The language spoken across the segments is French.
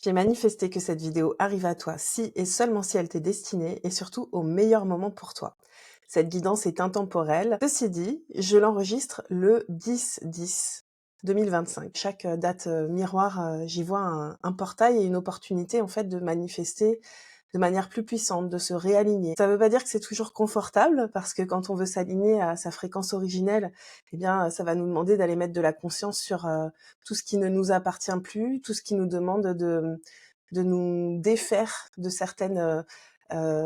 J'ai manifesté que cette vidéo arrive à toi si et seulement si elle t'est destinée et surtout au meilleur moment pour toi. Cette guidance est intemporelle. Ceci dit, je l'enregistre le 10-10 2025. Chaque date miroir, j'y vois un portail et une opportunité en fait de manifester de manière plus puissante, de se réaligner. Ça veut pas dire que c'est toujours confortable parce que quand on veut s'aligner à sa fréquence originelle, eh bien, ça va nous demander d'aller mettre de la conscience sur tout ce qui ne nous appartient plus, tout ce qui nous demande de nous défaire de certaines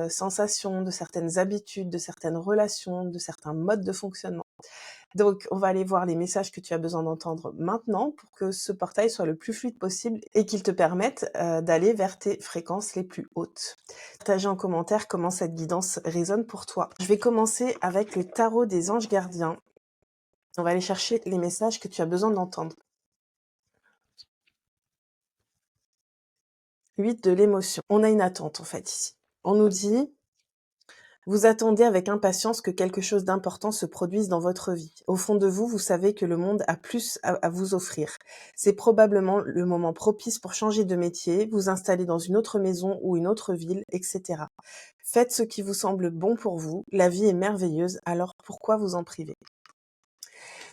sensations, de certaines habitudes, de certaines relations, de certains modes de fonctionnement. Donc, on va aller voir les messages que tu as besoin d'entendre maintenant pour que ce portail soit le plus fluide possible et qu'il te permette d'aller vers tes fréquences les plus hautes. Partagez en commentaire comment cette guidance résonne pour toi. Je vais commencer avec le tarot des anges gardiens. On va aller chercher les messages que tu as besoin d'entendre. 8 de l'émotion. On a une attente en fait ici. On nous dit: vous attendez avec impatience que quelque chose d'important se produise dans votre vie. Au fond de vous, vous savez que le monde a plus à vous offrir. C'est probablement le moment propice pour changer de métier, vous installer dans une autre maison ou une autre ville, etc. Faites ce qui vous semble bon pour vous. La vie est merveilleuse, alors pourquoi vous en priver?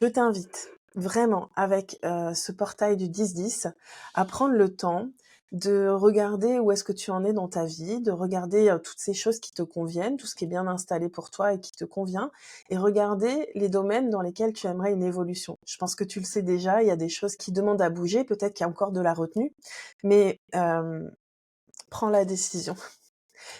Je t'invite vraiment avec ce portail du 10-10 à prendre le temps de regarder où est-ce que tu en es dans ta vie, de regarder toutes ces choses qui te conviennent, tout ce qui est bien installé pour toi et qui te convient, et regarder les domaines dans lesquels tu aimerais une évolution. Je pense que tu le sais déjà, il y a des choses qui demandent à bouger, peut-être qu'il y a encore de la retenue, mais prends la décision.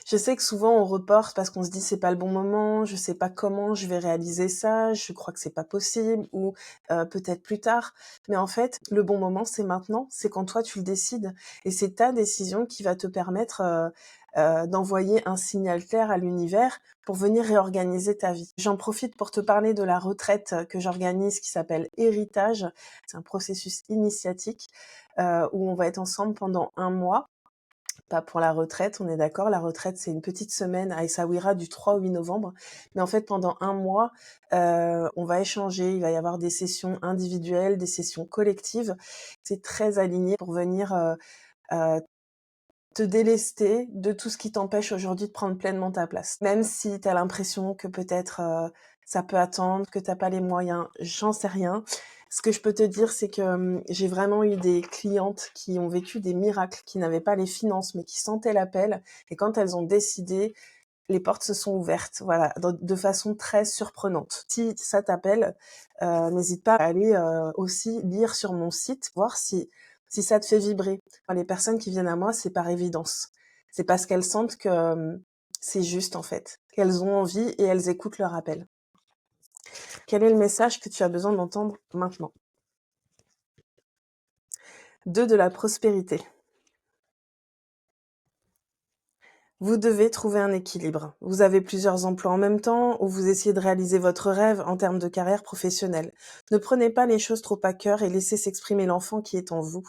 Je sais que souvent on reporte parce qu'on se dit c'est pas le bon moment, je sais pas comment je vais réaliser ça, je crois que c'est pas possible ou peut-être plus tard. Mais en fait, le bon moment c'est maintenant, c'est quand toi tu le décides et c'est ta décision qui va te permettre d'envoyer un signal clair à l'univers pour venir réorganiser ta vie. J'en profite pour te parler de la retraite que j'organise qui s'appelle Héritage. C'est un processus initiatique où on va être ensemble pendant un mois. Pas pour la retraite, on est d'accord. La retraite, c'est une petite semaine à Essaouira du 3 au 8 novembre. Mais en fait, pendant un mois, on va échanger. Il va y avoir des sessions individuelles, des sessions collectives. C'est très aligné pour venir te délester de tout ce qui t'empêche aujourd'hui de prendre pleinement ta place. Même si tu as l'impression que peut-être ça peut attendre, que t'as pas les moyens, j'en sais rien. Ce que je peux te dire, c'est que j'ai vraiment eu des clientes qui ont vécu des miracles, qui n'avaient pas les finances, mais qui sentaient l'appel. Et quand elles ont décidé, les portes se sont ouvertes, voilà, de façon très surprenante. Si ça t'appelle, n'hésite pas à aller aussi lire sur mon site, voir si ça te fait vibrer. Enfin, les personnes qui viennent à moi, c'est par évidence. C'est parce qu'elles sentent que c'est juste en fait, qu'elles ont envie et elles écoutent leur appel. Quel est le message que tu as besoin d'entendre maintenant? 2 de la prospérité. Vous devez trouver un équilibre. Vous avez plusieurs emplois en même temps ou vous essayez de réaliser votre rêve en termes de carrière professionnelle. Ne prenez pas les choses trop à cœur et laissez s'exprimer l'enfant qui est en vous.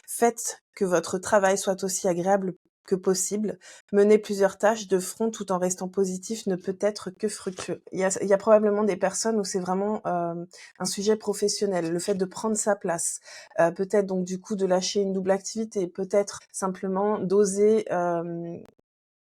Faites que votre travail soit aussi agréable que possible. Mener plusieurs tâches de front tout en restant positif ne peut être que fructueux. Il y a probablement des personnes où c'est vraiment un sujet professionnel, le fait de prendre sa place. Peut-être donc du coup de lâcher une double activité, peut-être simplement d'oser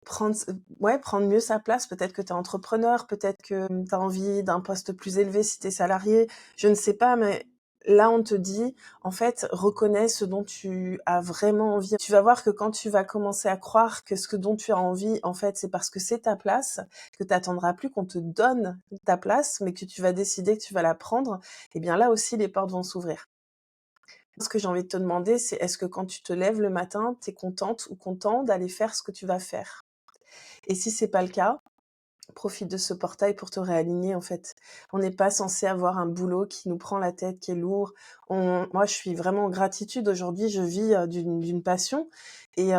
prendre mieux sa place. Peut-être que tu es entrepreneur, peut-être que tu as envie d'un poste plus élevé si tu es salarié, je ne sais pas, mais là on te dit, en fait, reconnais ce dont tu as vraiment envie. Tu vas voir que quand tu vas commencer à croire que ce dont tu as envie, en fait, c'est parce que c'est ta place, que tu attendras plus qu'on te donne ta place, mais que tu vas décider que tu vas la prendre, et bien là aussi les portes vont s'ouvrir. Ce que j'ai envie de te demander, c'est est-ce que quand tu te lèves le matin, tu es contente ou content d'aller faire ce que tu vas faire? Et si c'est pas le cas, profite de ce portail pour te réaligner en fait. On n'est pas censé avoir un boulot qui nous prend la tête, qui est lourd. Moi, je suis vraiment en gratitude aujourd'hui. Je vis d'une passion et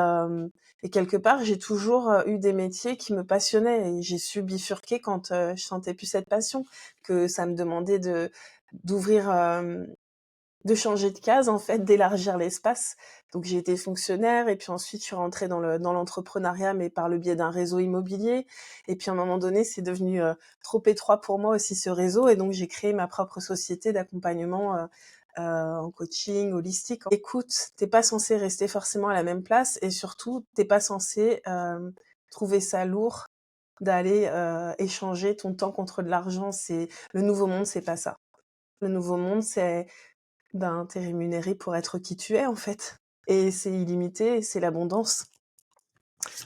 quelque part, j'ai toujours eu des métiers qui me passionnaient et j'ai su bifurquer quand je sentais plus cette passion, que ça me demandait d'ouvrir de changer de case en fait, d'élargir l'espace. Donc j'ai été fonctionnaire et puis ensuite je suis rentrée dans l'entrepreneuriat, mais par le biais d'un réseau immobilier. Et puis à un moment donné, c'est devenu trop étroit pour moi aussi ce réseau et donc j'ai créé ma propre société d'accompagnement en coaching holistique. Écoute, t'es pas censé rester forcément à la même place et surtout, t'es pas censé trouver ça lourd d'aller échanger ton temps contre de l'argent. C'est le nouveau monde, c'est pas ça. Le nouveau monde, c'est t'es rémunéré pour être qui tu es en fait. Et c'est illimité, c'est l'abondance.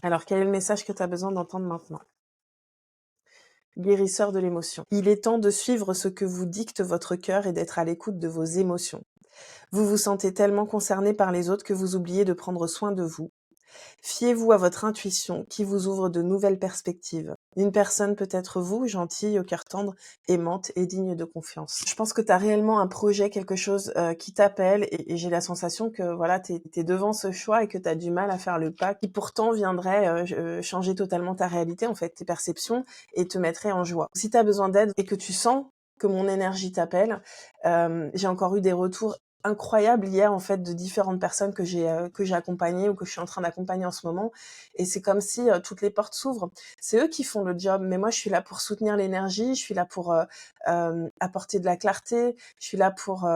Alors, quel est le message que tu as besoin d'entendre maintenant? Guérisseur de l'émotion. Il est temps de suivre ce que vous dicte votre cœur et d'être à l'écoute de vos émotions. Vous vous sentez tellement concerné par les autres que vous oubliez de prendre soin de vous. Fiez-vous à votre intuition qui vous ouvre de nouvelles perspectives. Une personne peut être vous, gentille, au cœur tendre, aimante et digne de confiance. Je pense que tu as réellement un projet, quelque chose qui t'appelle et j'ai la sensation que voilà, tu es devant ce choix et que tu as du mal à faire le pas qui pourtant viendrait changer totalement ta réalité, en fait, tes perceptions et te mettrait en joie. Si tu as besoin d'aide et que tu sens que mon énergie t'appelle, j'ai encore eu des retours incroyable hier en fait de différentes personnes que j'ai accompagnées ou que je suis en train d'accompagner en ce moment et c'est comme si toutes les portes s'ouvrent. C'est eux qui font le job mais moi je suis là pour soutenir l'énergie, je suis là pour apporter de la clarté, je suis là pour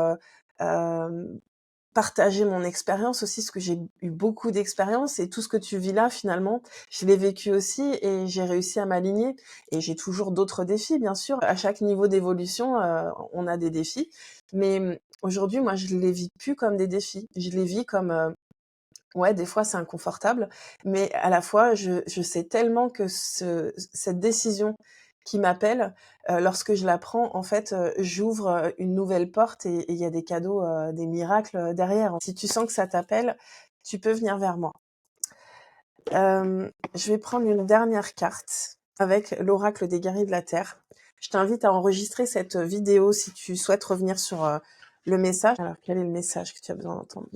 partager mon expérience aussi, parce que j'ai eu beaucoup d'expérience et tout ce que tu vis là, finalement, je l'ai vécu aussi et j'ai réussi à m'aligner. Et j'ai toujours d'autres défis, bien sûr. À chaque niveau d'évolution, on a des défis. Mais aujourd'hui, moi, je les vis plus comme des défis. Je les vis comme, ouais, des fois, c'est inconfortable, mais à la fois, je sais tellement que cette décision qui m'appelle, lorsque je la prends, en fait, j'ouvre une nouvelle porte et il y a des cadeaux, des miracles derrière. Si tu sens que ça t'appelle, tu peux venir vers moi. Je vais prendre une dernière carte avec l'oracle des guerriers de la Terre. Je t'invite à enregistrer cette vidéo si tu souhaites revenir sur le message. Alors, quel est le message que tu as besoin d'entendre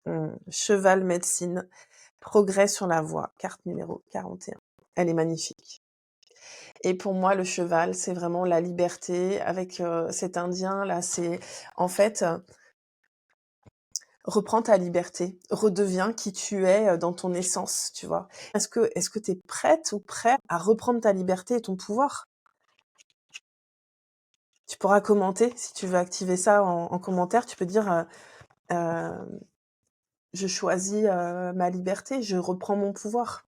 maintenant? Cheval médecine, progrès sur la voie, carte numéro 41. Elle est magnifique. Et pour moi, le cheval, c'est vraiment la liberté. Avec cet indien là, c'est en fait reprends ta liberté, redeviens qui tu es dans ton essence, tu vois. Est-ce que tu es prête ou prêt à reprendre ta liberté et ton pouvoir? Tu pourras commenter si tu veux activer ça en commentaire. Tu peux dire je choisis ma liberté, je reprends mon pouvoir.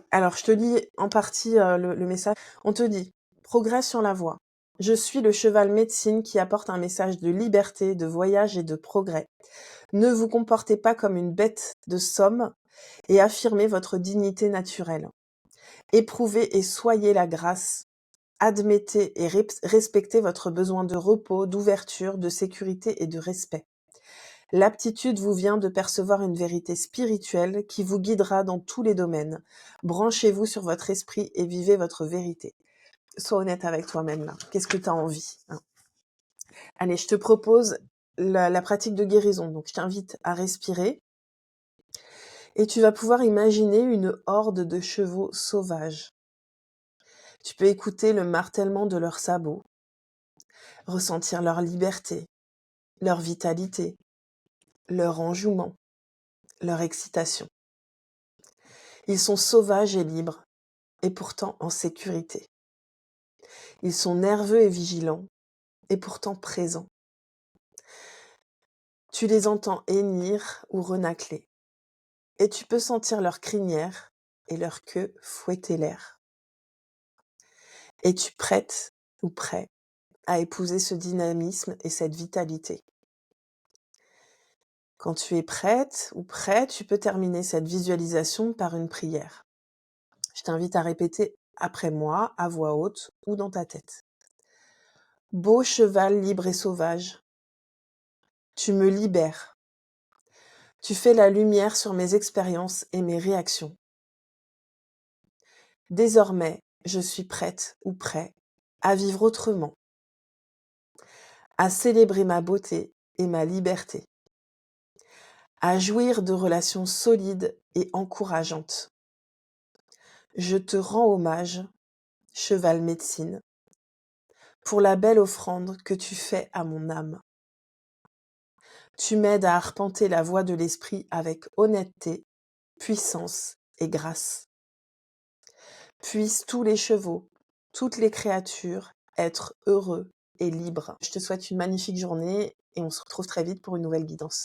Alors, je te lis en partie le message. On te dit « Progrès sur la voie. Je suis le cheval médecine qui apporte un message de liberté, de voyage et de progrès. Ne vous comportez pas comme une bête de somme et affirmez votre dignité naturelle. Éprouvez et soyez la grâce. Admettez et respectez votre besoin de repos, d'ouverture, de sécurité et de respect. L'aptitude vous vient de percevoir une vérité spirituelle qui vous guidera dans tous les domaines. Branchez-vous sur votre esprit et vivez votre vérité. Sois honnête avec toi-même là. Qu'est-ce que tu as envie, hein? Allez, je te propose la pratique de guérison. Donc, je t'invite à respirer et tu vas pouvoir imaginer une horde de chevaux sauvages. Tu peux écouter le martèlement de leurs sabots, ressentir leur liberté, leur vitalité, leur enjouement, leur excitation. Ils sont sauvages et libres, et pourtant en sécurité. Ils sont nerveux et vigilants, et pourtant présents. Tu les entends hennir ou renâcler, et tu peux sentir leur crinière et leur queue fouetter l'air. Es-tu prête ou prêt à épouser ce dynamisme et cette vitalité? Quand tu es prête ou prêt, tu peux terminer cette visualisation par une prière. Je t'invite à répéter après moi, à voix haute ou dans ta tête. Beau cheval libre et sauvage, tu me libères. Tu fais la lumière sur mes expériences et mes réactions. Désormais, je suis prête ou prêt à vivre autrement, à célébrer ma beauté et ma liberté, à jouir de relations solides et encourageantes. Je te rends hommage, cheval médecine, pour la belle offrande que tu fais à mon âme. Tu m'aides à arpenter la voie de l'esprit avec honnêteté, puissance et grâce. Puissent tous les chevaux, toutes les créatures être heureux et libre. Je te souhaite une magnifique journée et on se retrouve très vite pour une nouvelle guidance.